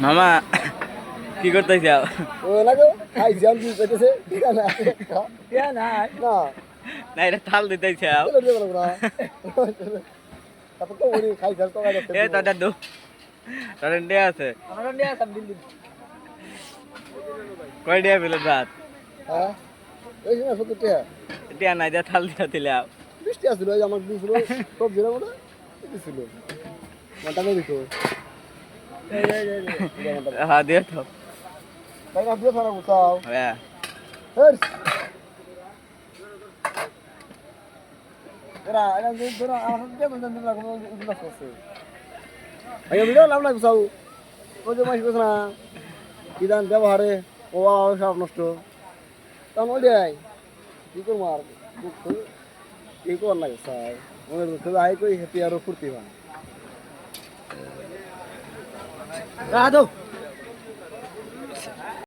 মামা কি করতেছি ও লাগো খাই জাম কি কইতেছে ঠিক আছে না না এটা থাল দিতেছি চলো দিয়ে বলো না তারপর তো ওই খাই জাল তো গায় এ তোটা দু তোর ডে আছে আমরা নিয়ে আসলাম দিল্লি কয় ডে বিলে রাত হ্যাঁ এই না সত্য টিয়া টিয়া নাই যা থাল দিয়া দিলে বৃষ্টি আসছিল ওই আমার দিছিল সব জেলা মনে দিছিল মাথা নেই দিত হ্যাঁ দিয়ে তো তাই না দিয়ে ফারা বুঝাও হ্যাঁ হেস এরা ধরো আমার দিয়ে বলতেন তোমরা কোনো উল্লাস করছে আগে ভিডিও লাভ না বুঝাও ওই যে মাস বুঝ না কি দান ব্যবহারে ও সব নষ্ট তখন ওই দেয় কি করবো আর কি কর লাগে স্যার মনে হচ্ছে আই কই হেঁটে আরো ফুর্তি হয় রাধো